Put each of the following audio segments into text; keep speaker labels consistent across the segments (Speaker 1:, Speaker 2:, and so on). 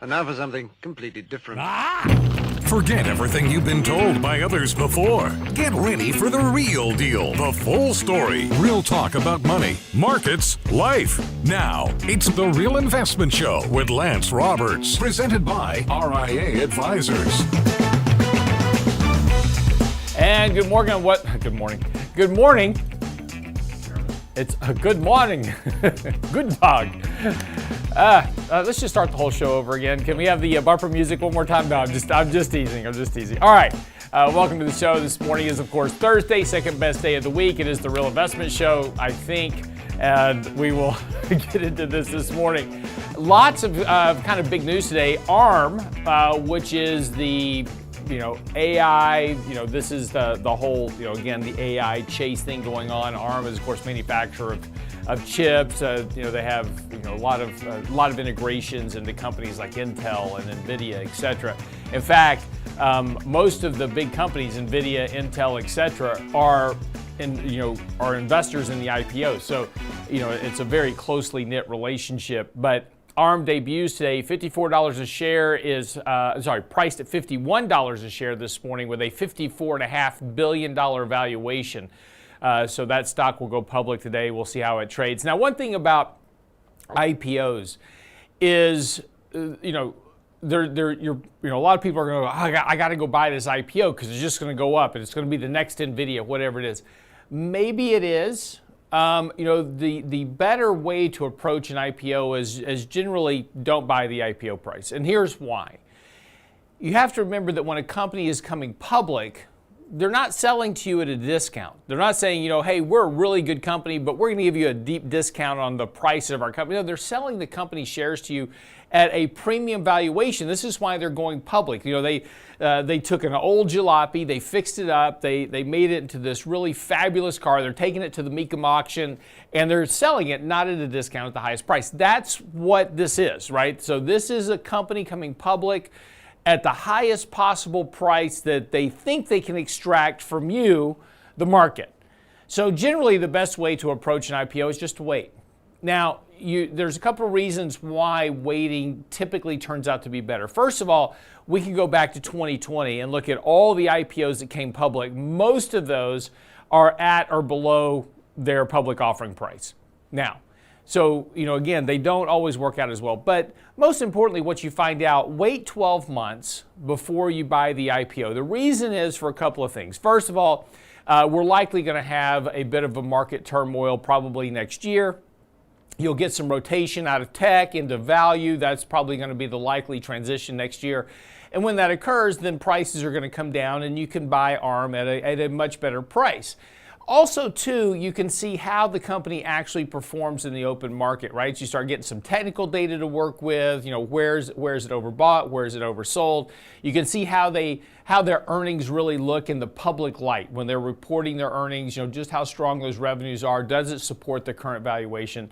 Speaker 1: And now for something completely different.
Speaker 2: Forget everything you've been told by others before. Get ready for the real deal, the full story. Real talk about money, markets, life. Now, it's The Real Investment Show with Lance Roberts, presented by RIA Advisors.
Speaker 3: And good morning. Good morning. Good morning. It's a good morning. Good dog. Let's just start the whole show over again. Can we have the bumper music one more time? No, I'm just teasing. All right. Welcome to the show. This morning is, of course, Thursday, second best day of the week. It is the Real Investment Show, I think, and we will get into this morning. Lots of kind of big news today. ARM, which is the AI, this is the whole, again, the AI chase thing going on. ARM is, of course, manufacturer of chips. They have, a lot of integrations into companies like Intel and NVIDIA, et cetera. In fact, most of the big companies, NVIDIA, Intel, et cetera, are investors in the IPO. So, it's a very closely knit relationship. But ARM debuts today. $54 a share is, priced at $51 a share this morning with a $54.5 billion valuation. So that stock will go public today. We'll see how it trades. Now, one thing about IPOs is, a lot of people are going to go, I got to go buy this IPO because it's just going to go up and it's going to be the next NVIDIA, whatever it is. Maybe it is. The better way to approach an IPO is generally don't buy the IPO price. And here's why. You have to remember that when a company is coming public, they're not selling to you at a discount. They're not saying, hey, we're a really good company, but we're going to give you a deep discount on the price of our company. No, they're selling the company shares to you at a premium valuation. This is why they're going public. They took an old jalopy, they fixed it up, they made it into this really fabulous car. They're taking it to the Mecum auction, and they're selling it not at a discount at the highest price. That's what this is, right? So this is a company coming public at the highest possible price that they think they can extract from you, the market. So generally, the best way to approach an IPO is just to wait. Now, there's a couple of reasons why waiting typically turns out to be better. First of all, we can go back to 2020 and look at all the IPOs that came public. Most of those are at or below their public offering price. Now, so, again, they don't always work out as well. But most importantly, what you find out, wait 12 months before you buy the IPO. The reason is for a couple of things. First of all, we're likely going to have a bit of a market turmoil probably next year. You'll get some rotation out of tech into value. That's probably going to be the likely transition next year. And when that occurs, then prices are going to come down and you can buy ARM at a much better price. Also, too, you can see how the company actually performs in the open market, right? So you start getting some technical data to work with, where's it overbought, where's it oversold. You can see how their earnings really look in the public light when they're reporting their earnings, just how strong those revenues are. Does it support the current valuation?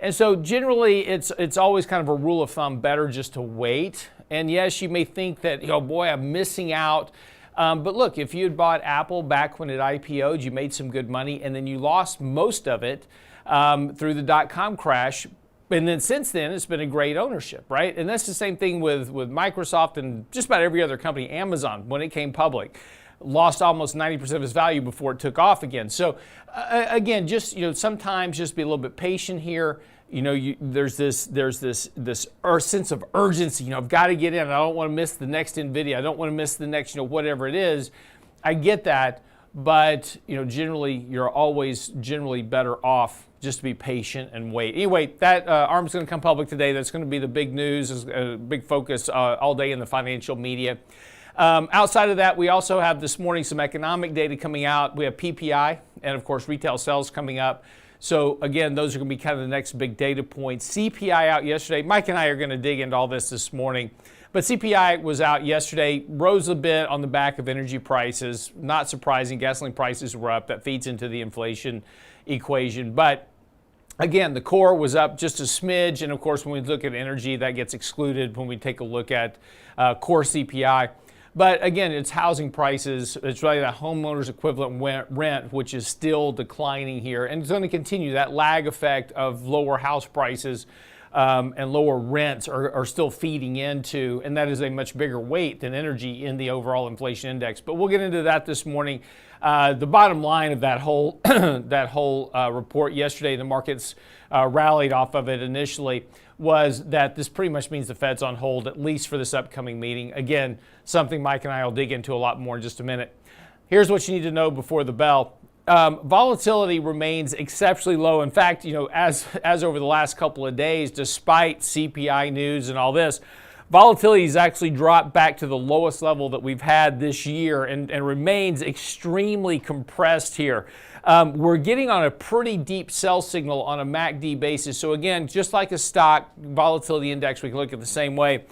Speaker 3: And so generally, it's always kind of a rule of thumb, better just to wait. And yes, you may think that, boy, I'm missing out. But look, if you had bought Apple back when it IPO'd, you made some good money, and then you lost most of it through the dot-com crash. And then since then, it's been a great ownership, right? And that's the same thing with Microsoft and just about every other company. Amazon, when it came public, lost almost 90% of its value before it took off again. So again, just sometimes just be a little bit patient here. There's this sense of urgency. I've got to get in. I don't want to miss the next NVIDIA. I don't want to miss the next, whatever it is. I get that, but generally you're always generally better off just to be patient and wait. Anyway, that ARM's going to come public today. That's going to be the big news, a big focus all day in the financial media. Outside of that, we also have this morning some economic data coming out. We have PPI and, of course, retail sales coming up. So, again, those are going to be kind of the next big data points. CPI out yesterday. Mike and I are going to dig into all this morning. But CPI was out yesterday, rose a bit on the back of energy prices. Not surprising. Gasoline prices were up. That feeds into the inflation equation. But, again, the core was up just a smidge. And, of course, when we look at energy, that gets excluded when we take a look at core CPI. But again, it's housing prices. It's really the homeowner's equivalent rent, which is still declining here. And it's going to continue. That lag effect of lower house prices and lower rents are still feeding into, and that is a much bigger weight than energy in the overall inflation index. But we'll get into that this morning. The bottom line of that whole report yesterday, the markets rallied off of it initially, was that this pretty much means the Fed's on hold, at least for this upcoming meeting. Again, something Mike and I will dig into a lot more in just a minute. Here's what you need to know before the bell. Volatility remains exceptionally low. In fact, as over the last couple of days, despite CPI news and all this, volatility has actually dropped back to the lowest level that we've had this year and remains extremely compressed here. We're getting on a pretty deep sell signal on a MACD basis. So again, just like a stock volatility index, we can look at the same way.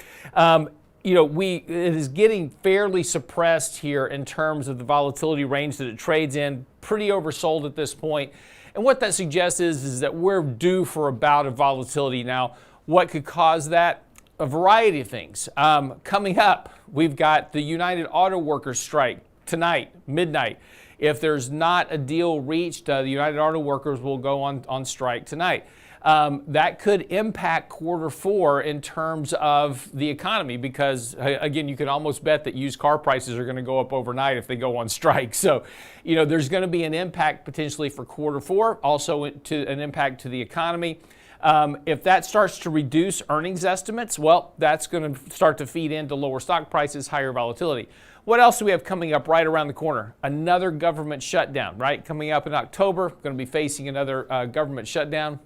Speaker 3: It is getting fairly suppressed here in terms of the volatility range that it trades in, pretty oversold at this point. And what that suggests is that we're due for a bout of volatility. Now, what could cause that? A variety of things. Coming up, we've got the United Auto Workers strike tonight, midnight. If there's not a deal reached, the United Auto Workers will go on strike tonight. That could impact quarter four in terms of the economy because, again, you can almost bet that used car prices are going to go up overnight if they go on strike. So, there's going to be an impact potentially for quarter four, also an impact to the economy. If that starts to reduce earnings estimates, well, that's going to start to feed into lower stock prices, higher volatility. What else do we have coming up right around the corner? Another government shutdown, right? Coming up in October, going to be facing another government shutdown.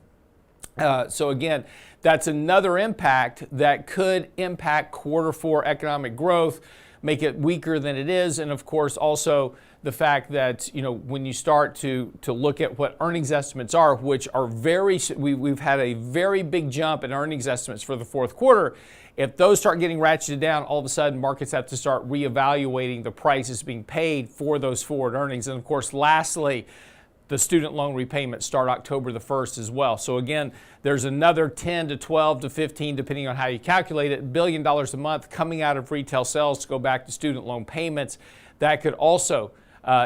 Speaker 3: So again, that's another impact that could impact quarter four economic growth, make it weaker than it is. And of course, also the fact that, when you start to look at what earnings estimates are, which are we've had a very big jump in earnings estimates for the fourth quarter. If those start getting ratcheted down, all of a sudden markets have to start reevaluating the prices being paid for those forward earnings. And of course, lastly, the student loan repayments start October the 1st as well. So again, there's another 10 to 12 to 15, depending on how you calculate it, $1 billion a month coming out of retail sales to go back to student loan payments. That could also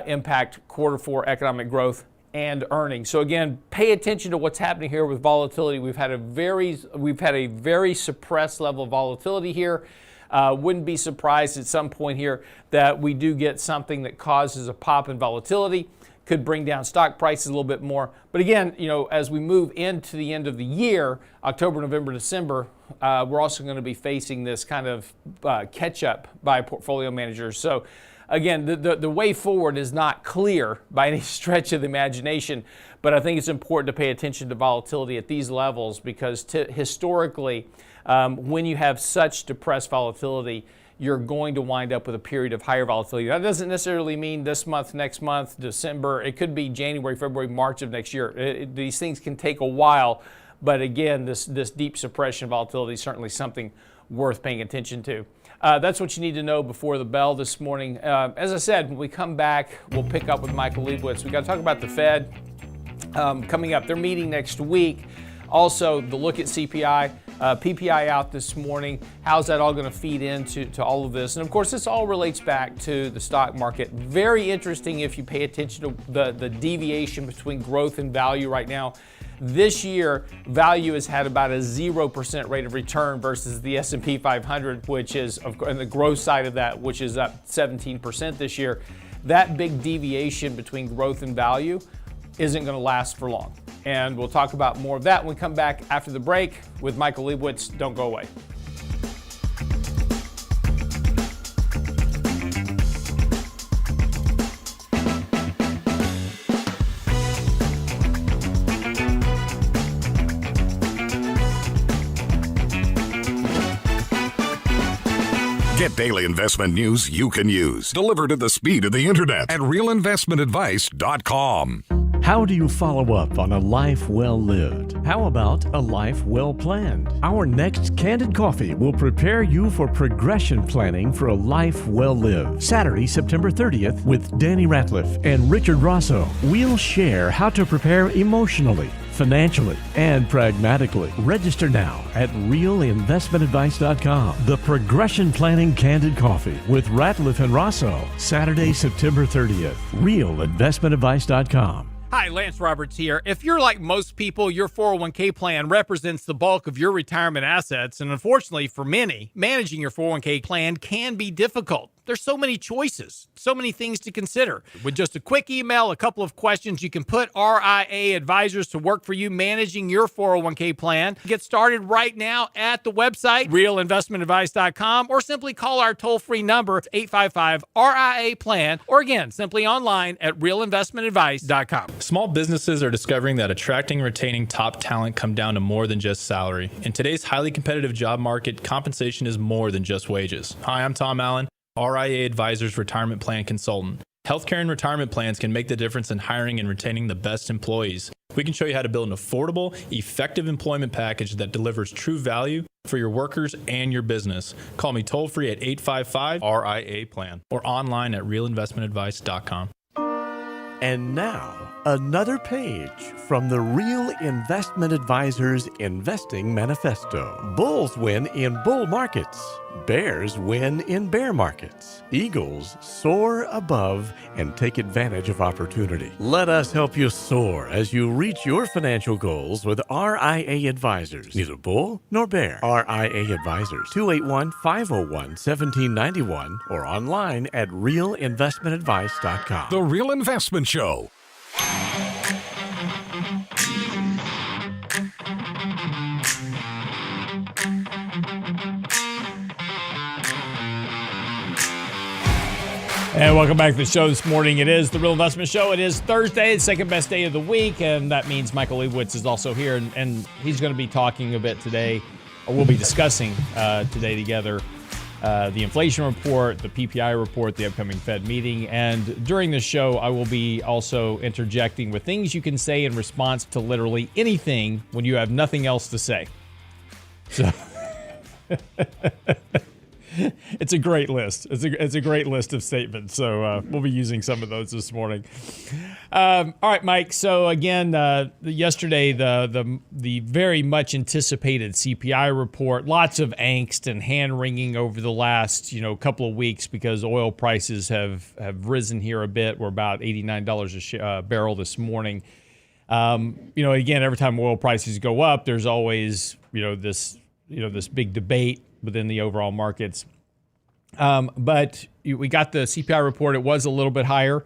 Speaker 3: impact quarter four economic growth and earnings. So again, pay attention to what's happening here with volatility. We've had a very suppressed level of volatility here. Wouldn't be surprised at some point here that we do get something that causes a pop in volatility. Could bring down stock prices a little bit more. But again, as we move into the end of the year, October, November, December, we're also going to be facing this kind of catch-up by portfolio managers. So again, the way forward is not clear by any stretch of the imagination, but I think it's important to pay attention to volatility at these levels because historically, when you have such depressed volatility, you're going to wind up with a period of higher volatility. That doesn't necessarily mean this month, next month, December. It could be January, February, March of next year. These things can take a while, but again, this deep suppression of volatility is certainly something worth paying attention to. That's what you need to know before the bell this morning. As I said, when we come back, we'll pick up with Michael Leibowitz. We got to talk about the Fed coming up. They're meeting next week. Also, the look at CPI. PPI out this morning. How's that all going to feed into all of this? And of course, this all relates back to the stock market. Very interesting if you pay attention to the deviation between growth and value right now. This year, value has had about a 0% rate of return versus the S&P 500, which is on the growth side of that, which is up 17% this year. That big deviation between growth and value isn't going to last for long. And we'll talk about more of that when we come back after the break with Michael Leibowitz. Don't go away.
Speaker 2: Get daily investment news you can use, delivered at the speed of the internet at realinvestmentadvice.com.
Speaker 4: How do you follow up on a life well lived? How about a life well planned? Our next Candid Coffee will prepare you for progression planning for a life well lived. Saturday, September 30th with Danny Ratliff and Richard Rosso. We'll share how to prepare emotionally, financially, and pragmatically. Register now at realinvestmentadvice.com. The Progression Planning Candid Coffee with Ratliff and Rosso. Saturday, September 30th. realinvestmentadvice.com.
Speaker 3: Hi, Lance Roberts here. If you're like most people, your 401k plan represents the bulk of your retirement assets. And unfortunately for many, managing your 401k plan can be difficult. There's so many choices, so many things to consider. With just a quick email, a couple of questions, you can put RIA advisors to work for you managing your 401k plan. Get started right now at the website, realinvestmentadvice.com, or simply call our toll-free number, 855-RIA-PLAN, or again, simply online at realinvestmentadvice.com.
Speaker 5: Small businesses are discovering that attracting and retaining top talent come down to more than just salary. In today's highly competitive job market, compensation is more than just wages. Hi, I'm Tom Allen, RIA Advisors Retirement Plan Consultant. Healthcare and retirement plans can make the difference in hiring and retaining the best employees. We can show you how to build an affordable, effective employment package that delivers true value for your workers and your business. Call me toll-free at 855-RIA-PLAN or online at realinvestmentadvice.com.
Speaker 4: And now, another page from the Real Investment Advisors Investing Manifesto. Bulls win in bull markets. Bears win in bear markets. Eagles soar above and take advantage of opportunity. Let us help you soar as you reach your financial goals with RIA Advisors. Neither bull nor bear. RIA Advisors, 281-501-1791 or online at realinvestmentadvice.com.
Speaker 2: The Real Investment Show.
Speaker 3: And welcome back to the show this morning. It is the Real Investment Show. It is Thursday, the second best day of the week, and that means Michael Leibowitz is also here, and he's going to be talking a bit today, or we'll be discussing today together the inflation report, the PPI report, the upcoming Fed meeting, and during the show, I will be also interjecting with things you can say in response to literally anything when you have nothing else to say. So... It's a great list. It's a great list of statements. So we'll be using some of those this morning. All right, Mike. So again, yesterday the very much anticipated CPI report. Lots of angst and hand wringing over the last couple of weeks because oil prices have risen here a bit. We're about $89 a barrel this morning. Again, every time oil prices go up, there's always this big debate within the overall markets. But we got the CPI report. It was a little bit higher,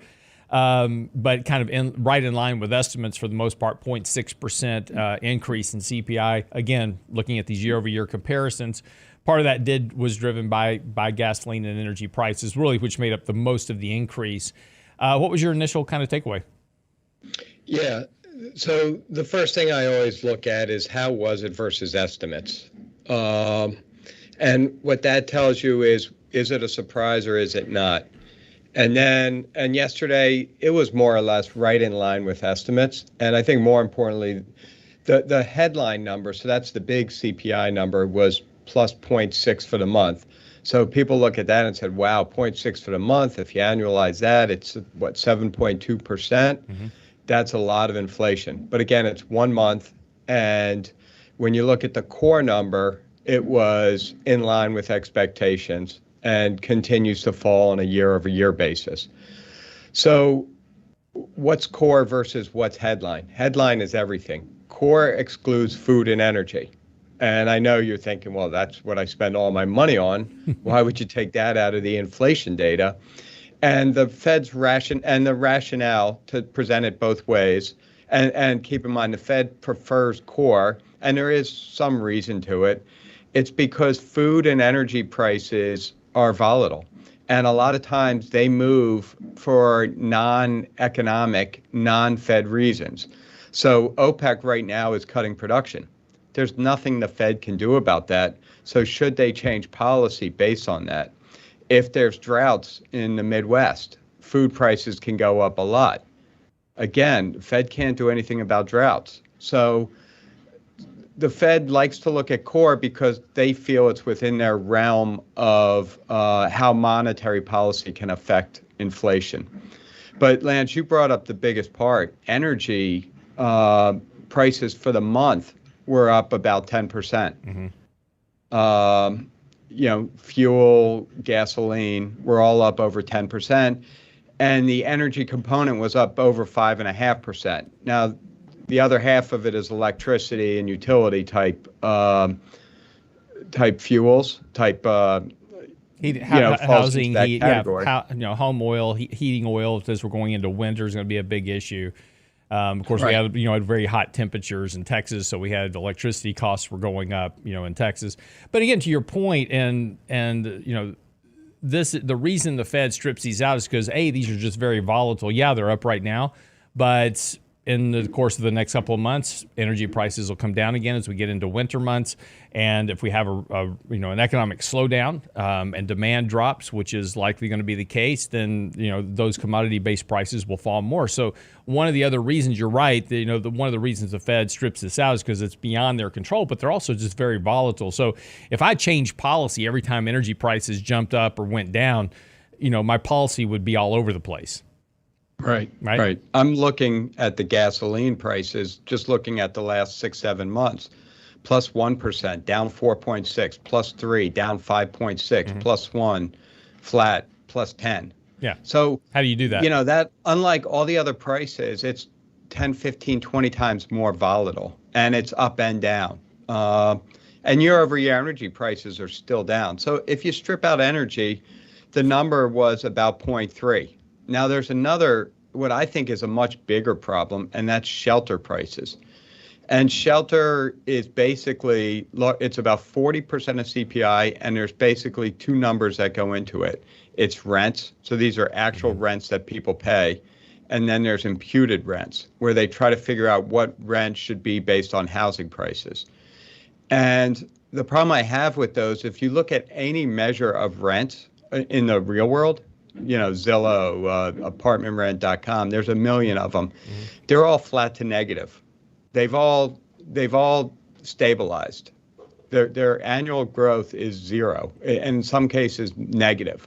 Speaker 3: but kind of right in line with estimates for the most part, 0.6% increase in CPI. Again, looking at these year-over-year comparisons, part of that was driven by gasoline and energy prices, really, which made up the most of the increase. What was your initial kind of takeaway?
Speaker 1: Yeah. So the first thing I always look at is how was it versus estimates? And what that tells you is it a surprise or is it not? And yesterday, it was more or less right in line with estimates. And I think more importantly, the headline number, so that's the big CPI number, was plus 0.6 for the month. So people look at that and said, wow, 0.6 for the month. If you annualize that, it's 7.2%. Mm-hmm. That's a lot of inflation. But again, it's 1 month. And when you look at the core number, it was in line with expectations and continues to fall on a year-over-year basis. So what's core versus what's headline? Headline is everything. Core excludes food and energy. And I know you're thinking, well, that's what I spend all my money on. Why would you take that out of the inflation data? And the Fed's rationale to present it both ways, and keep in mind the Fed prefers core, and there is some reason to it. It's because food and energy prices are volatile. And a lot of times they move for non-economic, non-Fed reasons. So OPEC right now is cutting production. There's nothing the Fed can do about that. So should they change policy based on that? If there's droughts in the Midwest, food prices can go up a lot. Again, the Fed can't do anything about droughts. So the Fed likes to look at core because they feel it's within their realm of how monetary policy can affect inflation. But Lance, you brought up the biggest part. Energy prices for the month were up about 10%. Mm-hmm. Fuel, gasoline, we're all up over 10%. and the energy component was up over 5.5%. Now, the other half of it is electricity and utility type fuels,
Speaker 3: housing, heat,
Speaker 1: category.
Speaker 3: Home oil, heating oil. As we're going into winter, is going to be a big issue. Of course, right. We had very hot temperatures in Texas, so we had electricity costs were going up, in Texas. But again, to your point, and the reason the Fed strips these out is because these are just very volatile. Yeah, they're up right now, but in the course of the next couple of months, energy prices will come down again as we get into winter months. And if we have an economic slowdown and demand drops, which is likely going to be the case, then those commodity-based prices will fall more. So one of the other reasons, you're right, one of the reasons the Fed strips this out is because it's beyond their control, but they're also just very volatile. So if I change policy every time energy prices jumped up or went down, my policy would be all over the place.
Speaker 1: Right. I'm looking at the gasoline prices, just looking at the last 6-7 months, plus 1%, down 4.6, plus 3, down 5.6, plus 1, flat, plus 10.
Speaker 3: Yeah.
Speaker 1: So
Speaker 3: how do you do that?
Speaker 1: That unlike all the other prices, it's 10, 15, 20 times more volatile, and it's up and down. And year over year energy prices are still down. So if you strip out energy, the number was about 0.3. Now, there's another, what I think is a much bigger problem, and that's shelter prices. And shelter is basically, it's about 40% of CPI, and there's basically two numbers that go into it. It's rents, so these are actual rents that people pay, and then there's imputed rents, where they try to figure out what rent should be based on housing prices. And the problem I have with those, if you look at any measure of rent in the real world, Zillow, apartmentrent.com, there's a million of them. They're all flat to negative. They've all stabilized. Their annual growth is zero, and in some cases negative.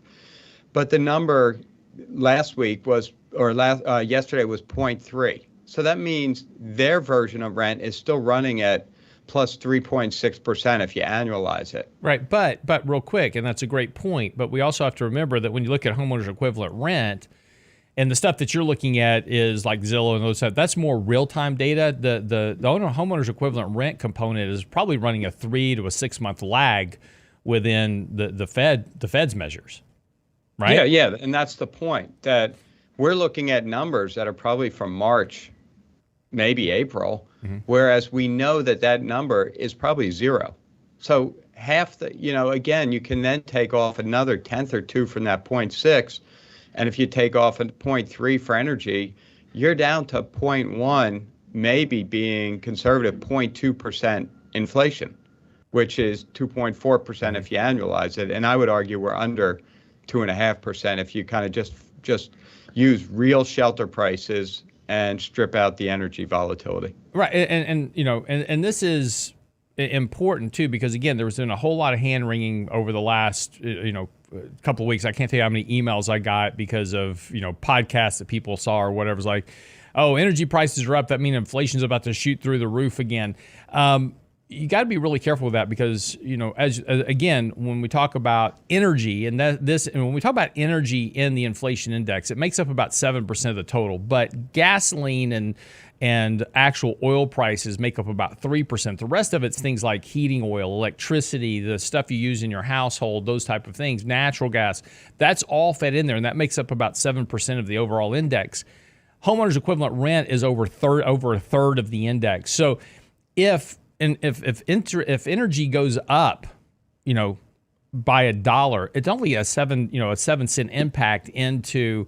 Speaker 1: But the number yesterday was 0.3. So that means their version of rent is still running at plus 3.6% if you annualize it.
Speaker 3: Right, but real quick, and that's a great point, but we also have to remember that when you look at homeowners equivalent rent, and the stuff that you're looking at is like Zillow and those stuff, that's more real-time data. The homeowners equivalent rent component is probably running a 3 to a 6 month lag within the Fed's measures, right?
Speaker 1: Yeah, and that's the point, that we're looking at numbers that are probably from March, maybe April, whereas we know that number is probably zero. So half the, again, you can then take off another tenth or two from that 0.6. And if you take off a 0.3 for energy, you're down to 0.1, maybe being conservative, 0.2% inflation, which is 2.4% if you annualize it. And I would argue we're under 2.5% if you kind of just use real shelter prices and strip out the energy volatility.
Speaker 3: Right, and this is important too, because again, there was been a whole lot of hand wringing over the last couple of weeks. I can't tell you how many emails I got because of podcasts that people saw or whatever. It's like, oh, energy prices are up. That means inflation's about to shoot through the roof again. You got to be really careful with that because as again, when we talk about energy and when we talk about energy in the inflation index, it makes up about 7% of the total. But gasoline and actual oil prices make up about 3%. The rest of it's things like heating oil, electricity, the stuff you use in your household, those type of things, natural gas. That's all fed in there, and that makes up about 7% of the overall index. Homeowners equivalent rent is over a third of the index. So if energy goes up, by $1, it's only a 7-cent impact into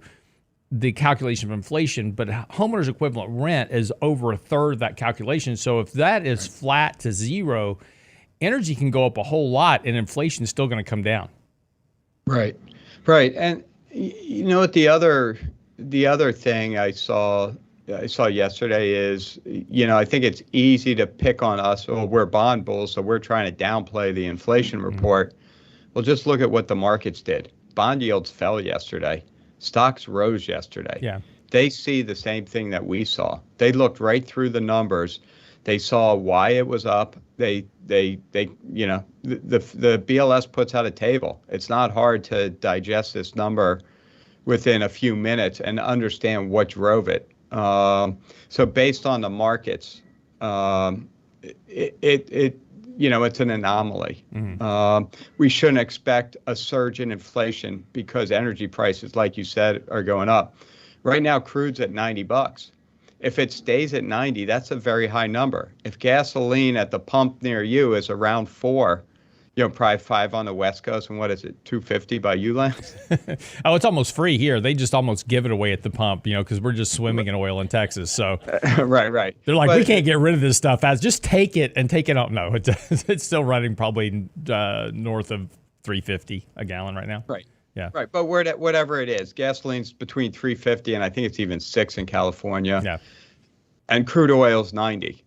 Speaker 3: the calculation of inflation, but homeowners equivalent rent is over a third of that calculation. So if that is flat to zero, energy can go up a whole lot and inflation is still going to come down.
Speaker 1: Right. And what the other thing I saw yesterday is, I think it's easy to pick on us. Well, we're bond bulls, so we're trying to downplay the inflation report. Well, just look at what the markets did. Bond yields fell yesterday. Stocks rose yesterday.
Speaker 3: Yeah.
Speaker 1: They see the same thing that we saw. They looked right through the numbers. They saw why it was up. The BLS puts out a table. It's not hard to digest this number within a few minutes and understand what drove it. So based on the markets, it's an anomaly. We shouldn't expect a surge in inflation because energy prices, like you said, are going up. Right now, crude's at $90. If it stays at 90, that's a very high number. If gasoline at the pump near you is around 4, probably 5 on the West Coast, and what is it, $2.50 by you, Lance?
Speaker 6: Oh, it's almost free here. They just almost give it away at the pump, because we're just swimming in oil in Texas. So
Speaker 1: right.
Speaker 6: They're like, we can't get rid of this stuff. Just take it and take it out. No, it's still running probably north of $3.50 a gallon right now.
Speaker 1: Right.
Speaker 6: Yeah.
Speaker 1: Right. But whatever it is, gasoline's between $3.50 and I think it's even $6 in California.
Speaker 6: Yeah. And
Speaker 1: crude oil's $90.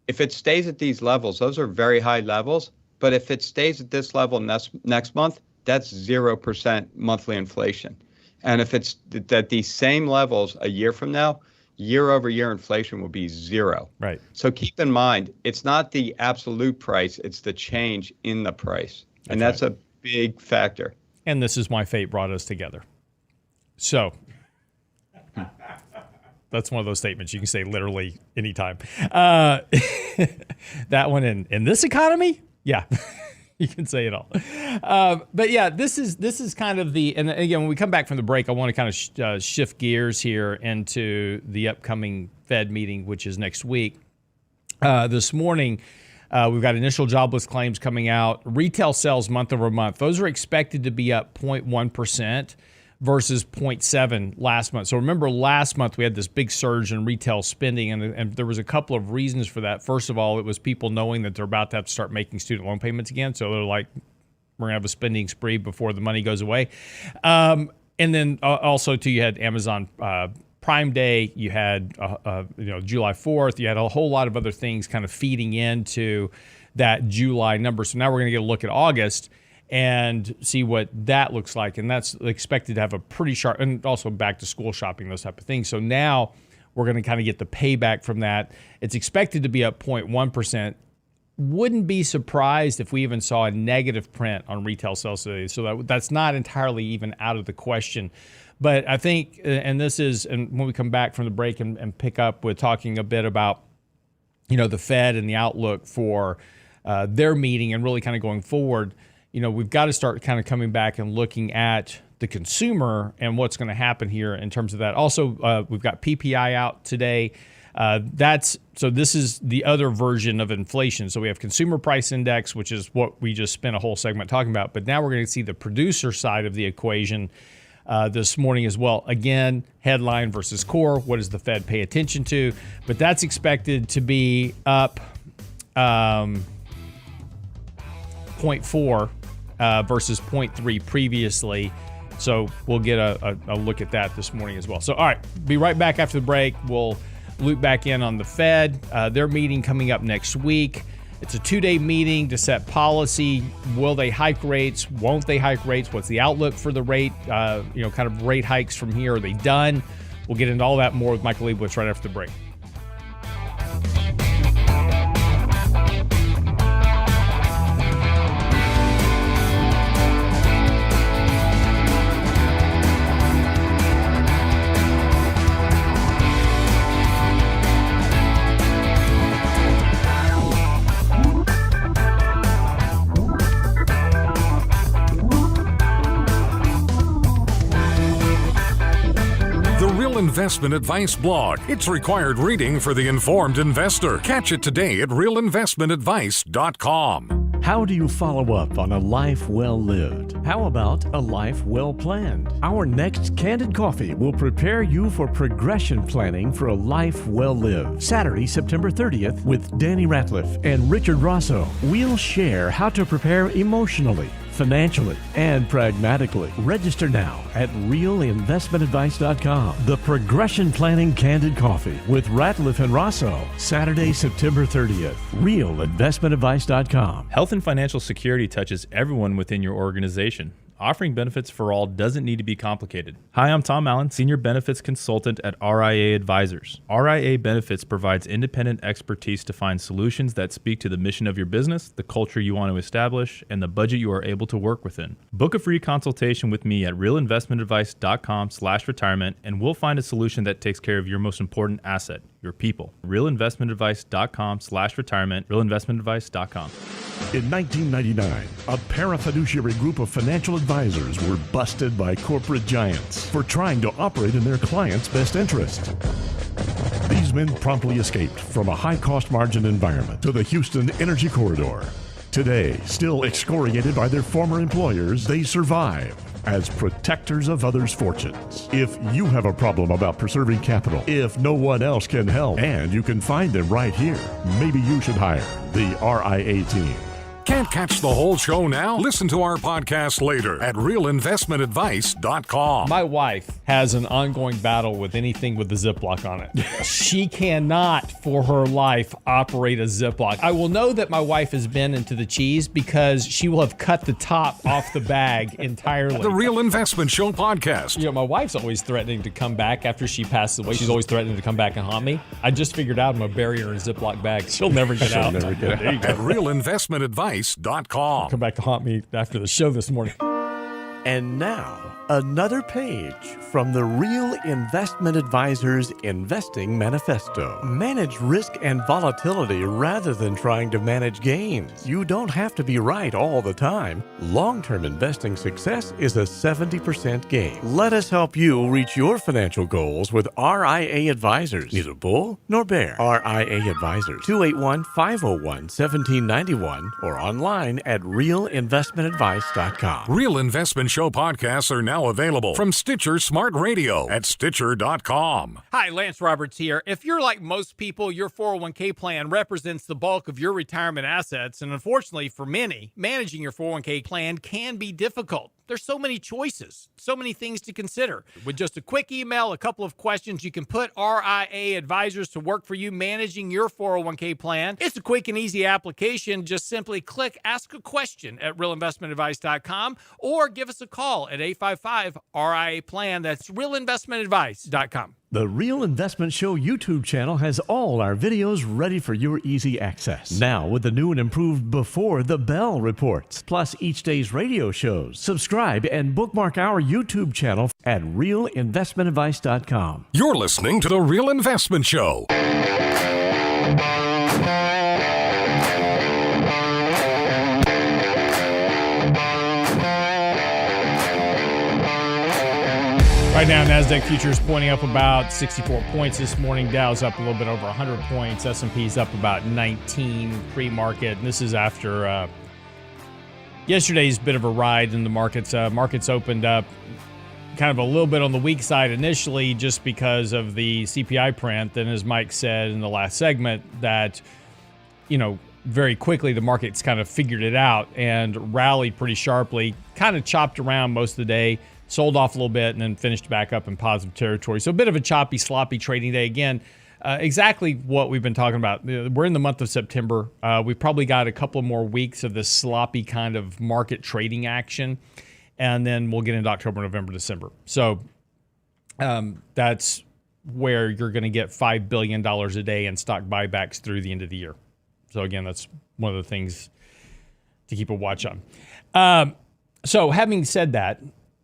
Speaker 1: If it stays at these levels, those are very high levels. But if it stays at this level next month, that's 0% monthly inflation. And if it's at these same levels a year from now, year over year inflation will be 0.
Speaker 6: Right.
Speaker 1: So keep in mind, it's not the absolute price, it's the change in the price. And that's a big factor.
Speaker 6: And this is why fate brought us together. So that's one of those statements you can say literally anytime. That one in this economy, yeah, you can say it all. But yeah, this is kind of and again, when we come back from the break, I want to kind of shift gears here into the upcoming Fed meeting, which is next week. This morning, we've got initial jobless claims coming out. Retail sales month over month. Those are expected to be up 0.1% versus 0.7 last month. So remember last month we had this big surge in retail spending, and there was a couple of reasons for that. First of all, it was people knowing that they're about to have to start making student loan payments again. So they're like, we're going to have a spending spree before the money goes away. And then also, too, you had Amazon Prime Day, you had July 4th, you had a whole lot of other things kind of feeding into that July number. So now we're going to get a look at August and see what that looks like. And that's expected to have a pretty sharp, and also back to school shopping, those type of things. So now we're going to kind of get the payback from that. It's expected to be up 0.1%. Wouldn't be surprised if we even saw a negative print on retail sales today. So that's not entirely even out of the question. But I think, and when we come back from the break and pick up with talking a bit about, the Fed and the outlook for their meeting and really kind of going forward, we've got to start kind of coming back and looking at the consumer and what's going to happen here in terms of that. Also, we've got PPI out today. So this is the other version of inflation. So we have consumer price index, which is what we just spent a whole segment talking about. But now we're going to see the producer side of the equation this morning as well. Again, headline versus core. What does the Fed pay attention to? But that's expected to be up 0.4 versus 0.3 previously. So we'll get a look at that this morning as well. So, all right, be right back after the break. We'll loop back in on the Fed. Their meeting coming up next week. It's a 2-day meeting to set policy. Will they hike rates? Won't they hike rates? What's the outlook for the rate? Kind of rate hikes from here. Are they done? We'll get into all that more with Michael Leibowitz right after the break.
Speaker 2: Investment Advice blog. It's required reading for the informed investor. Catch it today at realinvestmentadvice.com.
Speaker 4: How do you follow up on a life well lived? How about a life well planned? Our next Candid Coffee will prepare you for progression planning for a life well lived. Saturday, September 30th with Danny Ratliff and Richard Rosso. We'll share how to prepare emotionally, financially, and pragmatically. Register now at realinvestmentadvice.com. The Progression Planning Candid Coffee with Ratliff and Rosso. Saturday, September 30th. realinvestmentadvice.com.
Speaker 5: Health and financial security touches everyone within your organization. Offering benefits for all doesn't need to be complicated. Hi, I'm Tom Allen, Senior Benefits Consultant at RIA Advisors. RIA Benefits provides independent expertise to find solutions that speak to the mission of your business, the culture you want to establish, and the budget you are able to work within. Book a free consultation with me at realinvestmentadvice.com/retirement, and we'll find a solution that takes care of your most important asset, your people. realinvestmentadvice.com/retirement, realinvestmentadvice.com.
Speaker 4: In 1999, a parafiduciary group of financial advisors were busted by corporate giants for trying to operate in their clients' best interest. These men promptly escaped from a high-cost margin environment to the Houston Energy Corridor. Today, still excoriated by their former employers, they survive as protectors of others' fortunes. If you have a problem about preserving capital, if no one else can help, and you can find them right here, maybe you should hire the RIA team.
Speaker 2: Can't catch the whole show now? Listen to our podcast later at realinvestmentadvice.com.
Speaker 6: My wife has an ongoing battle with anything with the Ziploc on it. She cannot, for her life, operate a Ziploc. I will know that my wife has been into the cheese because she will have cut the top off the bag entirely.
Speaker 2: The Real Investment Show podcast.
Speaker 6: You know, my wife's always threatening to come back after she passes away. She's always threatening to come back and haunt me. I just figured out I'm going to bury her in a Ziploc bag. She'll never get out.
Speaker 4: Never get out.
Speaker 6: There you go.
Speaker 2: At realinvestmentadvice.com.
Speaker 6: Come back to haunt me after the show this morning.
Speaker 4: And now, another page from the Real Investment Advisors Investing Manifesto. Manage risk and volatility rather than trying to manage gains. You don't have to be right all the time. Long-term investing success is a 70% gain. Let us help you reach your financial goals with RIA Advisors. Neither bull nor bear. RIA Advisors, 281-501-1791 or online at realinvestmentadvice.com.
Speaker 2: Real Investment Show podcasts are now available from Stitcher Smart Radio at Stitcher.com.
Speaker 3: Hi, Lance Roberts here. If you're like most people, your 401k plan represents the bulk of your retirement assets. And unfortunately for many, managing your 401k plan can be difficult. There's so many choices, so many things to consider. With just a quick email, a couple of questions, you can put RIA Advisors to work for you managing your 401k plan. It's a quick and easy application. Just simply click Ask a Question at realinvestmentadvice.com or give us a call at 855-RIA-PLAN. That's realinvestmentadvice.com.
Speaker 4: The Real Investment Show YouTube channel has all our videos ready for your easy access. Now with the new and improved Before the Bell reports, plus each day's radio shows. Subscribe and bookmark our YouTube channel at realinvestmentadvice.com.
Speaker 2: You're listening to The Real Investment Show.
Speaker 6: Right now, NASDAQ futures pointing up about 64 points this morning. Dow's up a little bit over 100 points. S&P's up about 19 pre-market. And this is after yesterday's bit of a ride in the markets. Markets opened up kind of a little bit on the weak side initially just because of the CPI print. Then, as Mike said in the last segment, that, you know, very quickly the markets kind of figured it out and rallied pretty sharply, kind of chopped around most of the day, sold off a little bit, and then finished back up in positive territory. So a bit of a choppy, sloppy trading day. Again, exactly what we've been talking about. We're in the month of September. We've probably got a couple more weeks of this sloppy kind of market trading action, and then we'll get into October, November, December. So that's where you're going to get $5 billion a day in stock buybacks through the end of the year. So again, that's one of the things to keep a watch on. So having said that,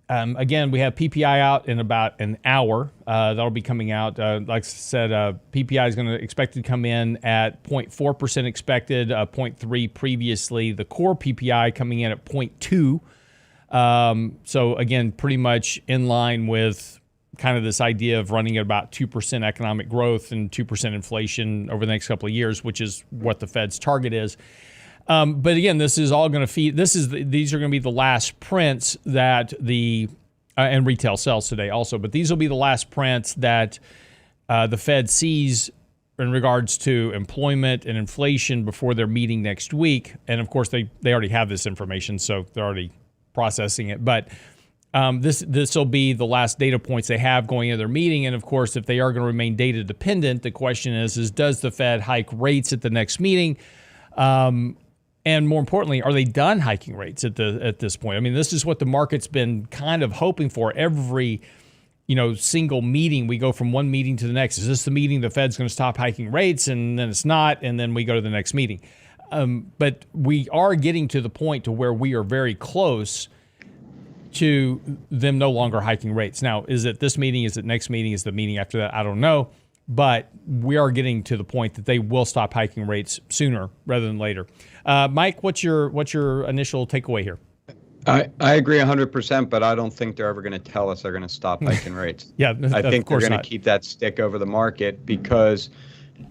Speaker 6: again, we have PPI out in about an hour. That'll be coming out. Like I said, PPI is going to expect to come in at 0.4% expected, 0.3 previously. The core PPI coming in at 0.2. So again, pretty much in line with kind of this idea of running at about 2% economic growth and 2% inflation over the next couple of years, which is what the Fed's target is. But again, this is all going to feed. These are going to be the last prints that and retail sales today also. But these will be the last prints that the Fed sees in regards to employment and inflation before their meeting next week. And of course, they already have this information, so they're already processing it. But this will be the last data points they have going into their meeting. And of course, if they are going to remain data dependent, the question is does the Fed hike rates at the next meeting? And more importantly, are they done hiking rates at this point? I mean, this is what the market's been kind of hoping for every, single meeting. We go from one meeting to the next. Is this the meeting the Fed's going to stop hiking rates? And then it's not. And then we go to the next meeting. But we are getting to the point to where we are very close to them no longer hiking rates. Now, is it this meeting? Is it next meeting? Is the meeting after that? I don't know. But we are getting to the point that they will stop hiking rates sooner rather than later. Mike, what's your initial takeaway here?
Speaker 1: I agree 100%, but I don't think they're ever going to tell us they're going to stop hiking rates.
Speaker 6: Yeah,
Speaker 1: I think they're going
Speaker 6: to
Speaker 1: keep that stick over the market, because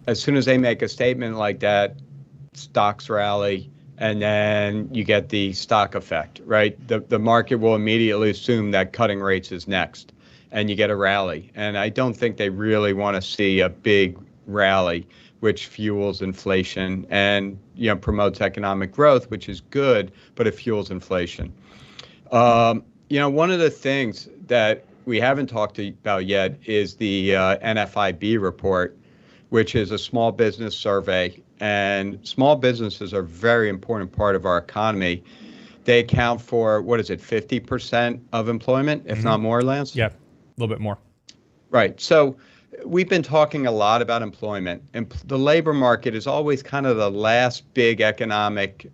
Speaker 1: as soon as they make a statement like that, stocks rally, and then you get the stock effect, right? The market will immediately assume that cutting rates is next, and you get a rally. And I don't think they really want to see a big rally, which fuels inflation and promotes economic growth, which is good, but it fuels inflation. One of the things that we haven't talked about yet is the NFIB report, which is a small business survey. And small businesses are a very important part of our economy. They account for, 50% of employment, if not more, Lance?
Speaker 6: Yeah, a little bit more.
Speaker 1: Right. So we've been talking a lot about employment. And the labor market is always kind of the last big economic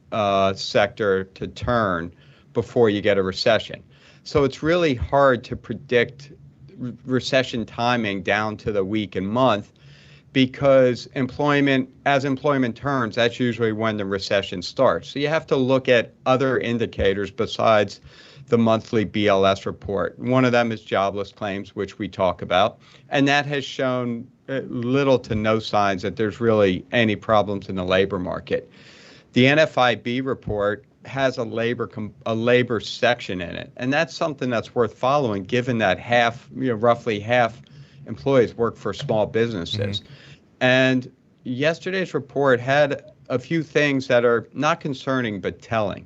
Speaker 1: sector to turn before you get a recession. So it's really hard to predict recession timing down to the week and month, because as employment turns, that's usually when the recession starts. So you have to look at other indicators besides the monthly BLS report. One of them is jobless claims, which we talk about, and that has shown little to no signs that there's really any problems in the labor market. The NFIB report has a labor section in it, and that's something that's worth following, given that roughly half employees work for small businesses. Mm-hmm. And yesterday's report had a few things that are not concerning but telling.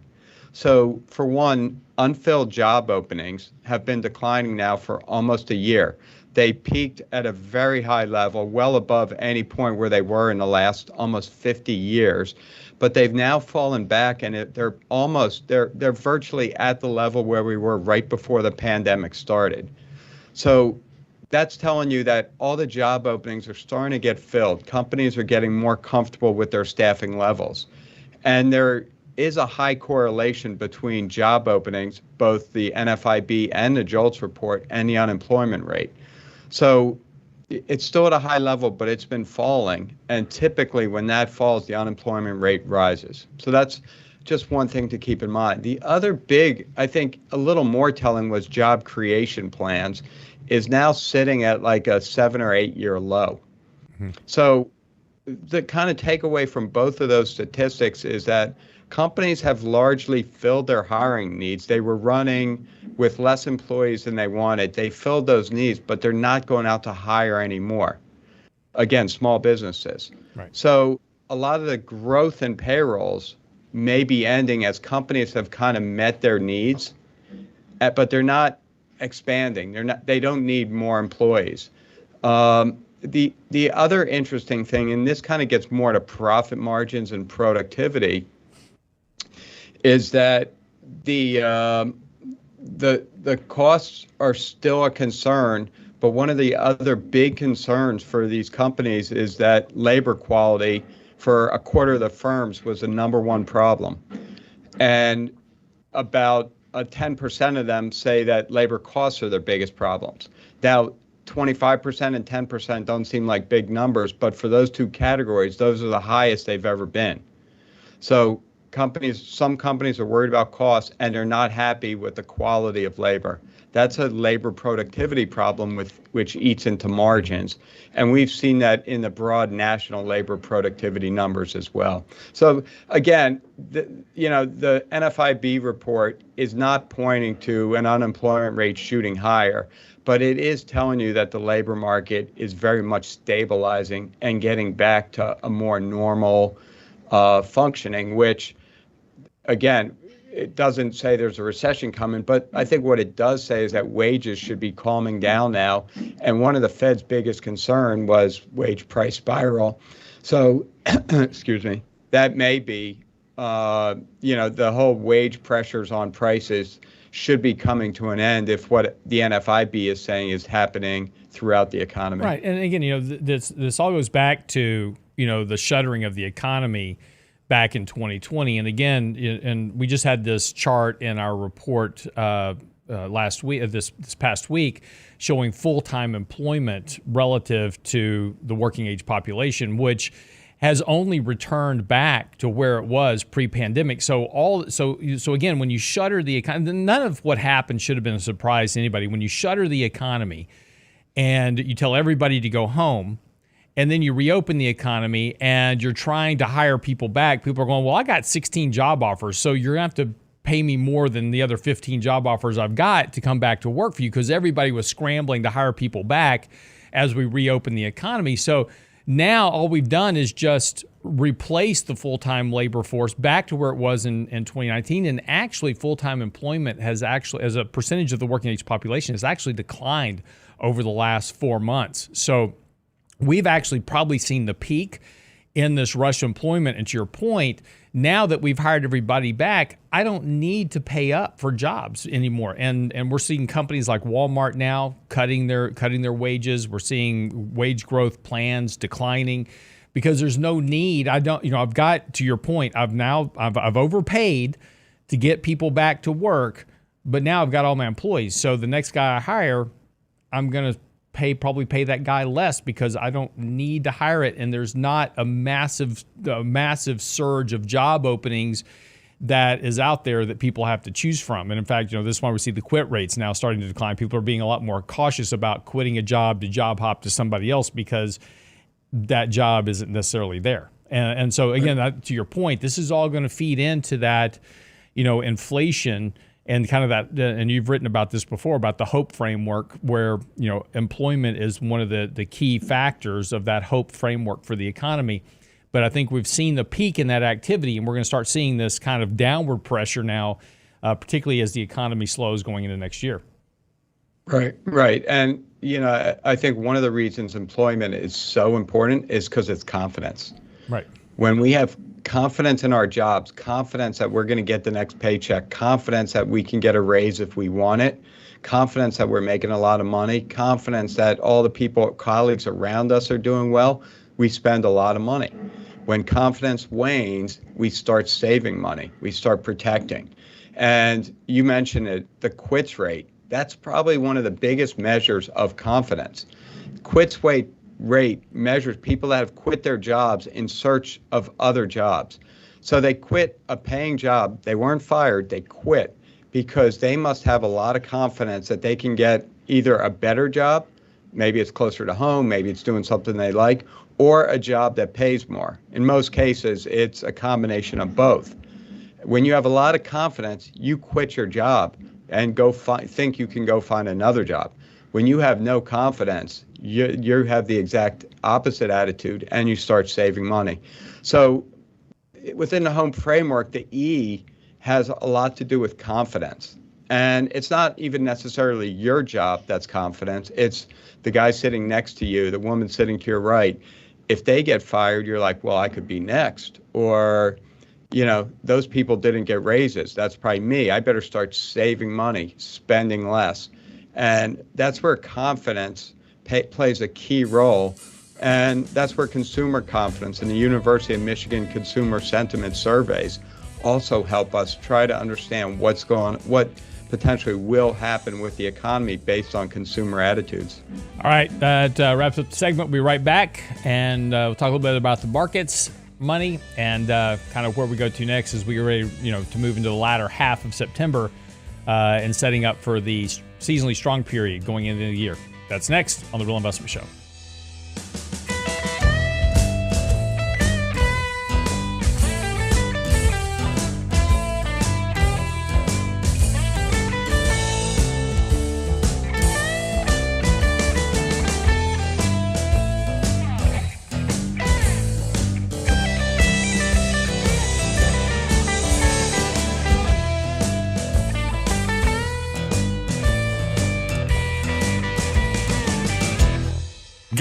Speaker 1: So for one, unfilled job openings have been declining now for almost a year. They peaked at a very high level, well above any point where they were in the last almost 50 years. But they've now fallen back, and they're virtually at the level where we were right before the pandemic started. So that's telling you that all the job openings are starting to get filled. Companies are getting more comfortable with their staffing levels. And there is a high correlation between job openings, both the NFIB and the JOLTS report, and the unemployment rate. So it's still at a high level, but it's been falling. And typically when that falls, the unemployment rate rises. So that's just one thing to keep in mind. The other big, I think a little more telling, was job creation plans is now sitting at like a 7 or 8 year low. Mm-hmm. So the kind of takeaway from both of those statistics is that companies have largely filled their hiring needs. They were running with less employees than they wanted. They filled those needs, but they're not going out to hire anymore. Again, small businesses.
Speaker 6: Right.
Speaker 1: So a lot of the growth in payrolls may be ending as companies have kind of met their needs, but they're not expanding. They don't need more employees. The other interesting thing, and this kind of gets more to profit margins and productivity, is that the costs are still a concern, but one of the other big concerns for these companies is that labor quality for a quarter of the firms was the number one problem. And about 10% of them say that labor costs are their biggest problems. Now, 25% and 10% don't seem like big numbers, but for those two categories, those are the highest they've ever been. So some companies are worried about costs, and they're not happy with the quality of labor. That's a labor productivity problem which eats into margins. And we've seen that in the broad national labor productivity numbers as well. So again, the NFIB report is not pointing to an unemployment rate shooting higher, but it is telling you that the labor market is very much stabilizing and getting back to a more normal functioning, which, again, it doesn't say there's a recession coming, but I think what it does say is that wages should be calming down now. And one of the Fed's biggest concern was wage price spiral. So, excuse me, that may be the whole wage pressures on prices should be coming to an end if what the NFIB is saying is happening throughout the economy.
Speaker 6: Right. And again, this all goes back to, the shuttering of the economy back in 2020. And again, and we just had this chart in our report last week, this past week, showing full-time employment relative to the working age population, which has only returned back to where it was pre-pandemic. So again, when you shutter the economy, none of what happened should have been a surprise to anybody. When you shutter the economy and you tell everybody to go home, and then you reopen the economy and you're trying to hire people back, people are going, well, I got 16 job offers, so you're going to have to pay me more than the other 15 job offers I've got to come back to work for you, because everybody was scrambling to hire people back as we reopen the economy. So now all we've done is just replace the full-time labor force back to where it was in 2019. And actually full-time employment has actually, as a percentage of the working age population, has actually declined over the last 4 months. So we've actually probably seen the peak in this rush of employment. And to your point, now that we've hired everybody back, I don't need to pay up for jobs anymore. And we're seeing companies like Walmart now cutting their wages. We're seeing wage growth plans declining because there's no need. I've got, to your point, I've overpaid to get people back to work, but now I've got all my employees. So the next guy I hire, I'm going to probably pay that guy less because I don't need to hire it. And there's not a massive surge of job openings that is out there that people have to choose from. And in fact, this is why we see the quit rates now starting to decline. People are being a lot more cautious about quitting a job to job hop to somebody else because that job isn't necessarily there. And so again, to your point, this is all going to feed into that, inflation and kind of that, and you've written about this before, about the hope framework, where, employment is one of the key factors of that hope framework for the economy. But I think we've seen the peak in that activity, and we're going to start seeing this kind of downward pressure now, particularly as the economy slows going into next year.
Speaker 1: Right. And, I think one of the reasons employment is so important is because it's confidence.
Speaker 6: Right.
Speaker 1: When we have confidence in our jobs, confidence that we're going to get the next paycheck, confidence that we can get a raise if we want it, confidence that we're making a lot of money, confidence that all the colleagues around us are doing well, we spend a lot of money. When confidence wanes, we start saving money, we start protecting. And you mentioned it, the quits rate. That's probably one of the biggest measures of confidence. Quits rate measures people that have quit their jobs in search of other jobs. So they quit a paying job. They weren't fired. They quit because they must have a lot of confidence that they can get either a better job, maybe it's closer to home, maybe it's doing something they like, or a job that pays more. In most cases, it's a combination of both. When you have a lot of confidence, you quit your job and think you can go find another job. When you have no confidence, you have the exact opposite attitude and you start saving money. So within the home framework, the E has a lot to do with confidence. And it's not even necessarily your job that's confidence. It's the guy sitting next to you, the woman sitting to your right. If they get fired, you're like, well, I could be next. Or, those people didn't get raises. That's probably me. I better start saving money, spending less. And that's where confidence plays a key role. And that's where consumer confidence and the University of Michigan Consumer Sentiment Surveys also help us try to understand what potentially will happen with the economy based on consumer attitudes.
Speaker 6: All right, that wraps up the segment. We'll be right back, and we'll talk a little bit about the markets, money, and kind of where we go to next as we get ready, to move into the latter half of September and setting up for the seasonally strong period going into the year. That's next on The Real Investment Show.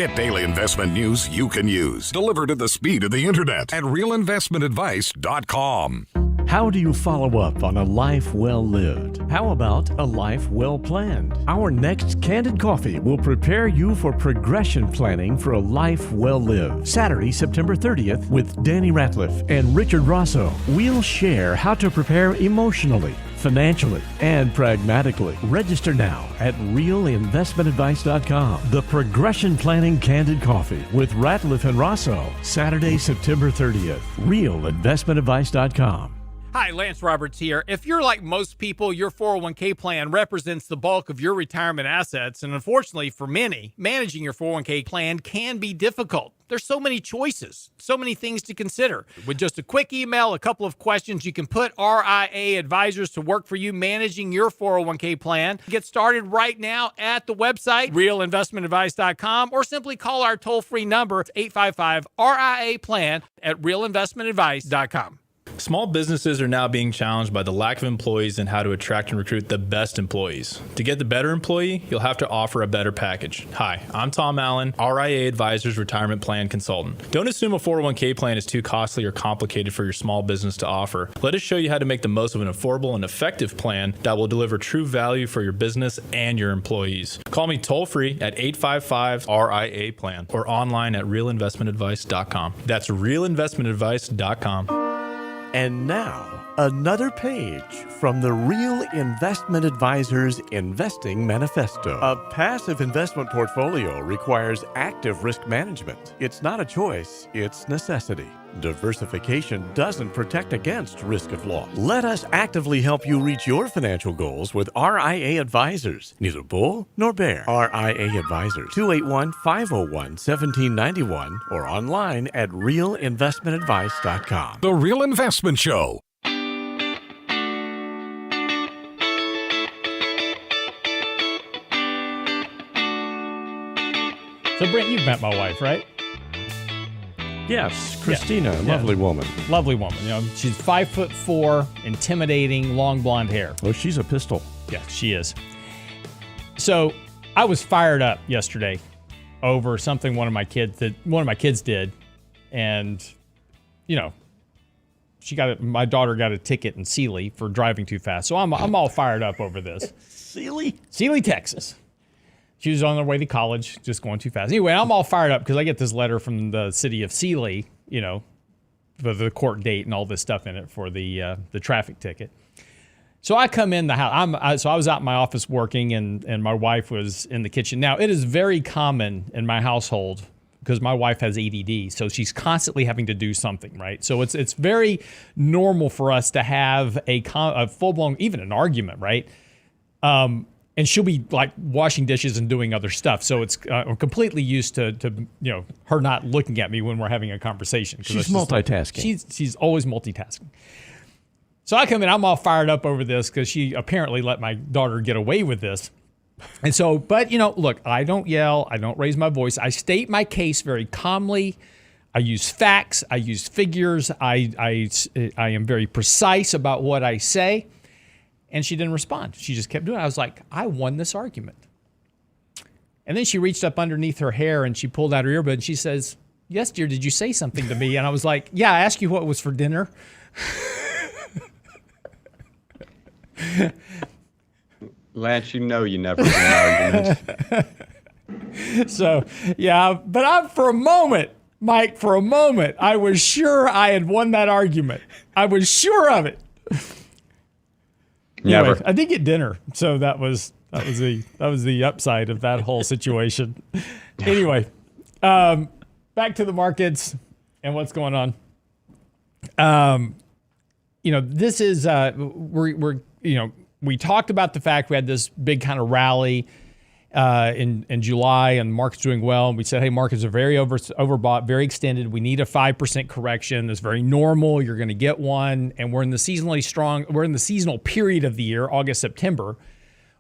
Speaker 2: Get daily investment news you can use, delivered at the speed of the internet at realinvestmentadvice.com.
Speaker 4: How do you follow up on a life well lived? How about a life well planned? Our next Candid Coffee will prepare you for progression planning for a life well lived. Saturday, September 30th with Danny Ratliff and Richard Rosso. We'll share how to prepare emotionally, financially, and pragmatically. Register now at realinvestmentadvice.com. The Progression Planning Candid Coffee with Ratliff and Rosso. Saturday, September 30th. realinvestmentadvice.com.
Speaker 3: Hi, Lance Roberts here. If you're like most people, your 401k plan represents the bulk of your retirement assets. And unfortunately for many, managing your 401k plan can be difficult. There's so many choices, so many things to consider. With just a quick email, a couple of questions, you can put RIA advisors to work for you managing your 401k plan. Get started right now at the website, realinvestmentadvice.com, or simply call our toll-free number, 855-RIA-PLAN at realinvestmentadvice.com.
Speaker 5: Small businesses are now being challenged by the lack of employees and how to attract and recruit the best employees. To get the better employee, you'll have to offer a better package. Hi, I'm Tom Allen, RIA Advisors Retirement Plan Consultant. Don't assume a 401k plan is too costly or complicated for your small business to offer. Let us show you how to make the most of an affordable and effective plan that will deliver true value for your business and your employees. Call me toll-free at 855-RIA-PLAN or online at realinvestmentadvice.com. That's realinvestmentadvice.com.
Speaker 4: And now, another page from the Real Investment Advisors Investing Manifesto. A passive investment portfolio requires active risk management. It's not a choice, it's necessity. Diversification doesn't protect against risk of loss. Let us actively help you reach your financial goals with RIA Advisors. Neither bull nor bear. RIA Advisors, 281-501-1791 or online at realinvestmentadvice.com.
Speaker 2: The Real Investment Show.
Speaker 6: So, Brent, you've met my wife, right?
Speaker 4: Yes, Christina,
Speaker 6: Yeah.
Speaker 4: lovely woman.
Speaker 6: Lovely woman. You know, she's 5'4", intimidating, long blonde hair.
Speaker 4: Oh, she's a pistol.
Speaker 6: Yeah, she is. So I was fired up yesterday over something one of my kids did, and you know, my daughter got a ticket in Sealy for driving too fast. So I'm all fired up over this.
Speaker 4: Sealy,
Speaker 6: Texas. She was on her way to college, just going too fast. Anyway, I'm all fired up because I get this letter from the city of Sealy, you know, for the court date and all this stuff in it for the traffic ticket. So I come in the house. I was out in my office working, and my wife was in the kitchen. Now, it is very common in my household because my wife has ADD, so she's constantly having to do something, right? So it's very normal for us to have a full-blown, even an argument, right? And she'll be like washing dishes and doing other stuff. So it's I'm completely used to you know, her not looking at me when we're having a conversation.
Speaker 4: She's multitasking.
Speaker 6: She's always multitasking. So I come in, I'm all fired up over this because she apparently let my daughter get away with this. And so, but you know, look, I don't yell, I don't raise my voice. I state my case very calmly. I use facts, I use figures. I am very precise about what I say. And she didn't respond. She just kept doing it. I was like, I won this argument. And then she reached up underneath her hair and she pulled out her earbud and she says, "Yes, dear, did you say something to me?" And I was like, "Yeah, I asked you what was for dinner."
Speaker 1: Lance, you know you never win arguments.
Speaker 6: So, yeah, but for a moment, Mike, I was sure I had won that argument. I was sure of it.
Speaker 1: Never.
Speaker 6: Anyway, I did get dinner, so that was the upside of that whole situation. Anyway, back to the markets and what's going on. You know, this is we talked about the fact we had this big kind of rally in July, and markets doing well. And we said, hey, markets are very overbought, very extended. We need a 5% correction. It's very normal. You're going to get one. And we're in the seasonal period of the year, August, September,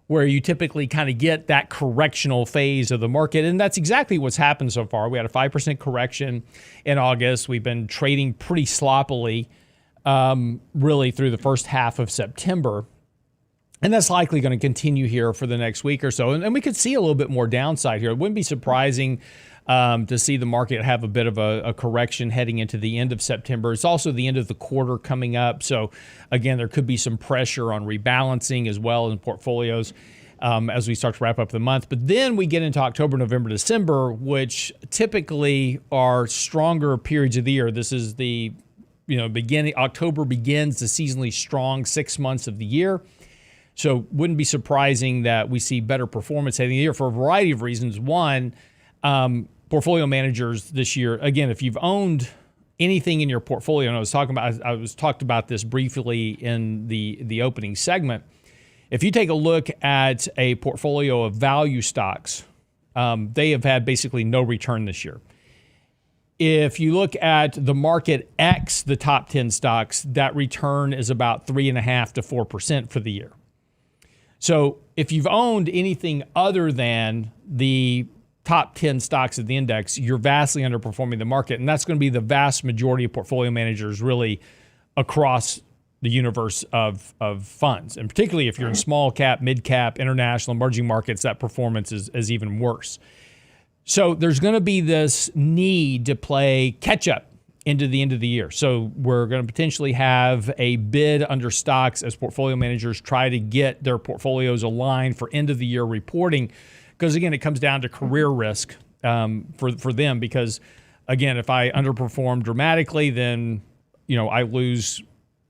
Speaker 6: where you typically kind of get that correctional phase of the market. And that's exactly what's happened so far. We had a 5% correction in August. We've been trading pretty sloppily, really through the first half of September. And that's likely going to continue here for the next week or so. And we could see a little bit more downside here. It wouldn't be surprising to see the market have a bit of a correction heading into the end of September. It's also the end of the quarter coming up. So again, there could be some pressure on rebalancing as well in portfolios as we start to wrap up the month. But then we get into October, November, December, which typically are stronger periods of the year. This is the beginning. October begins the seasonally strong 6 months of the year. So wouldn't be surprising that we see better performance heading the year for a variety of reasons. One, portfolio managers this year, again, if you've owned anything in your portfolio, and I was talked about this briefly in the opening segment. If you take a look at a portfolio of value stocks, they have had basically no return this year. If you look at the market X, the top 10 stocks, that return is about 3.5% to 4% for the year. So if you've owned anything other than the top 10 stocks of the index, you're vastly underperforming the market. And that's going to be the vast majority of portfolio managers really across the universe of funds. And particularly if you're in small cap, mid cap, international, emerging markets, that performance is even worse. So there's going to be this need to play catch up into the end of the year. So we're going to potentially have a bid under stocks as portfolio managers try to get their portfolios aligned for end of the year reporting. Because again, it comes down to career risk for them. Because again, if I underperform dramatically, then I lose.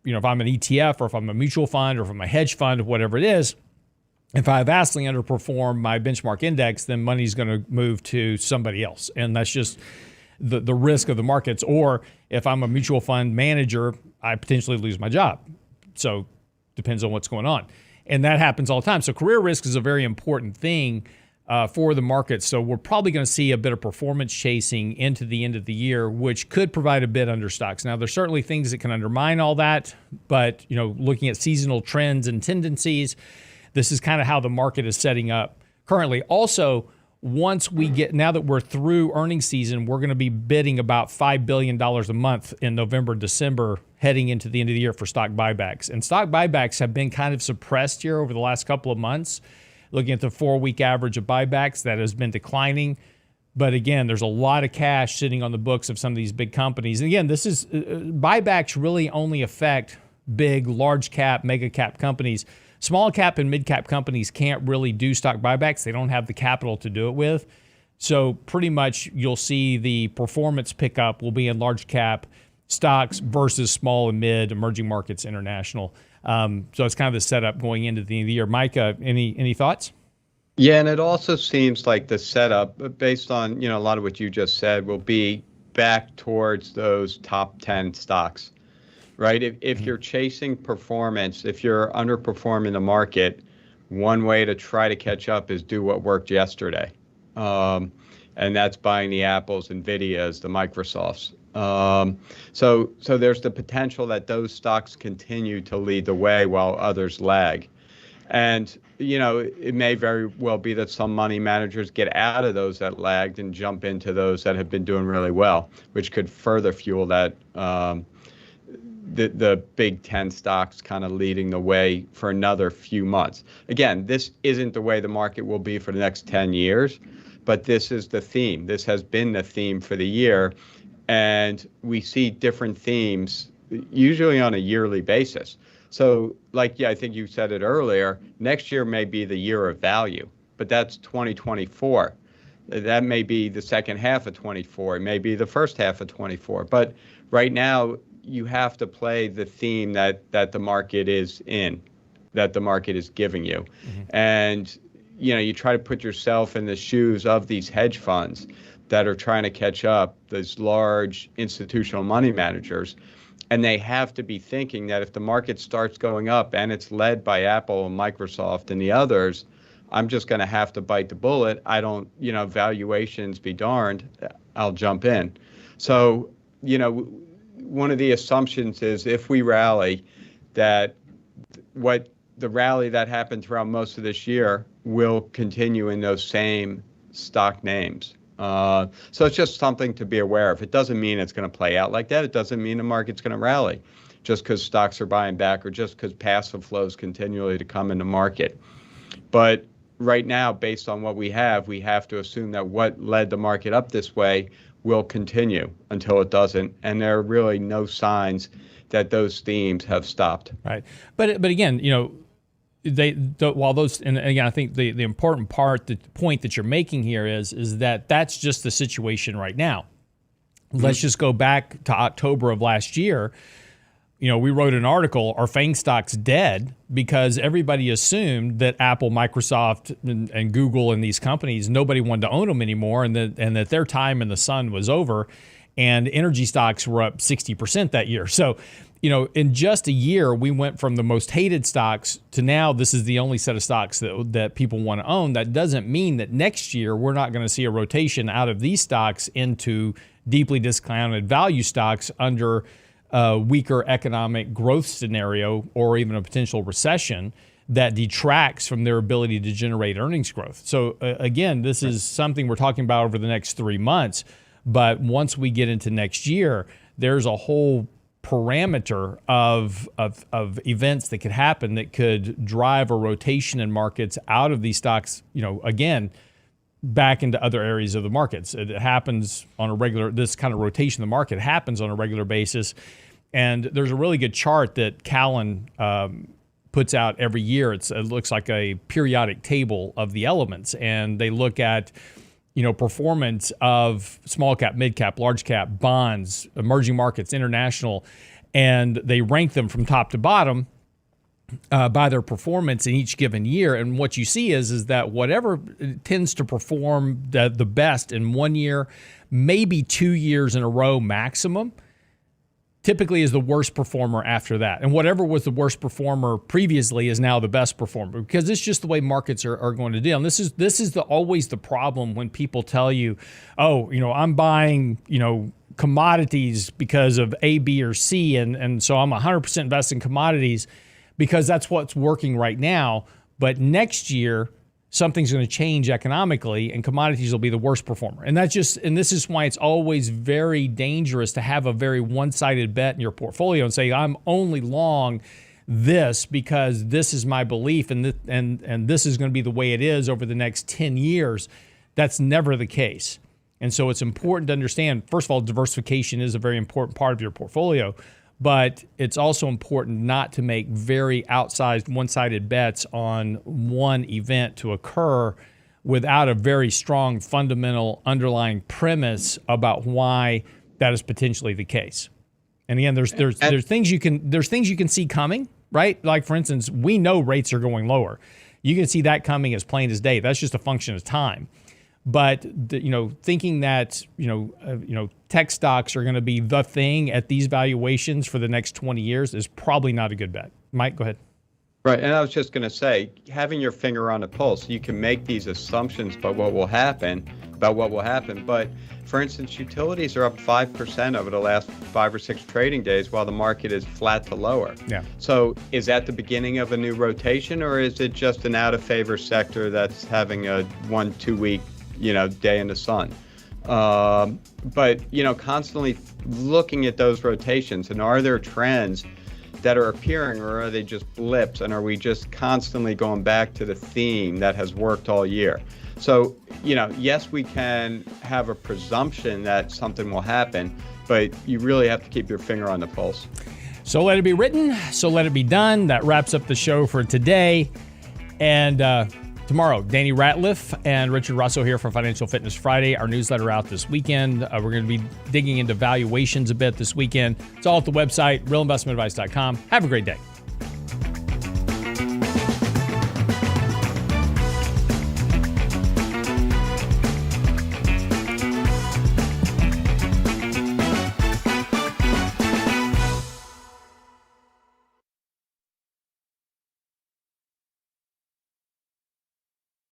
Speaker 6: If I'm an ETF or if I'm a mutual fund or if I'm a hedge fund or whatever it is, if I vastly underperform my benchmark index, then money's going to move to somebody else, and that's just the risk of the markets. Or if I'm a mutual fund manager, I potentially lose my job. So depends on what's going on. And that happens all the time. So career risk is a very important thing for the market. So we're probably going to see a bit of performance chasing into the end of the year, which could provide a bid under stocks. Now, there's certainly things that can undermine all that, but looking at seasonal trends and tendencies, this is kind of how the market is setting up currently. Also, now that we're through earnings season, we're going to be bidding about $5 billion a month in November, December, heading into the end of the year for stock buybacks. And stock buybacks have been kind of suppressed here over the last couple of months. Looking at the 4-week average of buybacks, that has been declining. But again, there's a lot of cash sitting on the books of some of these big companies. And again, this is buybacks really only affect big, large cap, mega cap companies. Small cap and mid cap companies can't really do stock buybacks. They don't have the capital to do it with. So pretty much you'll see the performance pickup will be in large cap stocks versus small and mid, emerging markets, international. So it's kind of the setup going into the end of the year. Mike, any thoughts?
Speaker 1: Yeah, and it also seems like the setup, based on a lot of what you just said, will be back towards those top 10 stocks, right? If you're chasing performance, if you're underperforming the market, one way to try to catch up is do what worked yesterday, and that's buying the Apples, Nvidias, the Microsofts. So there's the potential that those stocks continue to lead the way while others lag. And, it may very well be that some money managers get out of those that lagged and jump into those that have been doing really well, which could further fuel that, the big 10 stocks kind of leading the way for another few months. Again, this isn't the way the market will be for the next 10 years, but this is the theme. This has been the theme for the year. And we see different themes usually on a yearly basis. So I think you said it earlier, next year may be the year of value, but that's 2024. That may be the second half of 24. It may be the first half of 24. But right now, you have to play the theme that the market is in, that the market is giving you. Mm-hmm. And, you try to put yourself in the shoes of these hedge funds that are trying to catch up, those large institutional money managers. And they have to be thinking that if the market starts going up and it's led by Apple and Microsoft and the others, I'm just going to have to bite the bullet. I don't, valuations be darned, I'll jump in. So, one of the assumptions is if we rally, that what the rally that happened throughout most of this year will continue in those same stock names. So it's just something to be aware of. It doesn't mean it's going to play out like that. It doesn't mean the market's going to rally just because stocks are buying back or just because passive flows continually to come into market. But right now, based on what we have to assume that what led the market up this way will continue until it doesn't. And there are really no signs that those themes have stopped.
Speaker 6: Right. But again, while those, and again, I think the important part, the point that you're making here is that that's just the situation right now. Let's just go back to October of last year. We wrote an article, "Are FANG stocks dead?" because everybody assumed that Apple, Microsoft, and Google and these companies, nobody wanted to own them anymore, and that their time in the sun was over. And energy stocks were up 60% that year. So, in just a year, we went from the most hated stocks to now this is the only set of stocks that people want to own. That doesn't mean that next year we're not going to see a rotation out of these stocks into deeply discounted value stocks under a weaker economic growth scenario or even a potential recession that detracts from their ability to generate earnings growth. So again, this is something we're talking about over the next 3 months. But once we get into next year, there's a whole parameter of events that could happen that could drive a rotation in markets out of these stocks, again, back into other areas of the markets. It happens on this kind of rotation in the market happens on a regular basis. And there's a really good chart that Callan puts out every year. It looks like a periodic table of the elements. And they look at performance of small cap, mid cap, large cap, bonds, emerging markets, international, and they rank them from top to bottom by their performance in each given year. And what you see is that whatever tends to perform the best in 1 year, maybe 2 years in a row maximum, typically is the worst performer after that. And whatever was the worst performer previously is now the best performer, because it's just the way markets are going to deal. And this is always the problem when people tell you, I'm buying, commodities because of A, B, or C. And so I'm 100% invested in commodities because that's what's working right now. But next year, something's going to change economically and commodities will be the worst performer. And this is why it's always very dangerous to have a very one-sided bet in your portfolio and say, I'm only long this because this is my belief and this is going to be the way it is over the next 10 years. That's never the case. And so it's important to understand, first of all, diversification is a very important part of your portfolio, but it's also important not to make very outsized one-sided bets on one event to occur without a very strong fundamental underlying premise about why that is potentially the case. And again, there's things you can see coming, right? Like for instance, we know rates are going lower. You can see that coming as plain as day. That's just a function of time. But thinking that tech stocks are going to be the thing at these valuations for the next 20 years is probably not a good bet. Mike, go ahead.
Speaker 1: Right, and I was just going to say, having your finger on the pulse, you can make these assumptions about what will happen. But for instance, utilities are up 5% over the last 5 or 6 trading days, while the market is flat to lower.
Speaker 6: Yeah.
Speaker 1: So is that the beginning of a new rotation, or is it just an out of favor sector that's having a 1-2 week day in the sun? But constantly looking at those rotations, and are there trends that are appearing, or are they just blips, and are we just constantly going back to the theme that has worked all year? So yes, we can have a presumption that something will happen, but you really have to keep your finger on the pulse.
Speaker 6: So let it be written, so let it be done. That wraps up the show for today. And tomorrow, Danny Ratliff and Richard Russell here for Financial Fitness Friday. Our newsletter out this weekend. We're going to be digging into valuations a bit this weekend. It's all at the website, realinvestmentadvice.com. Have a great day.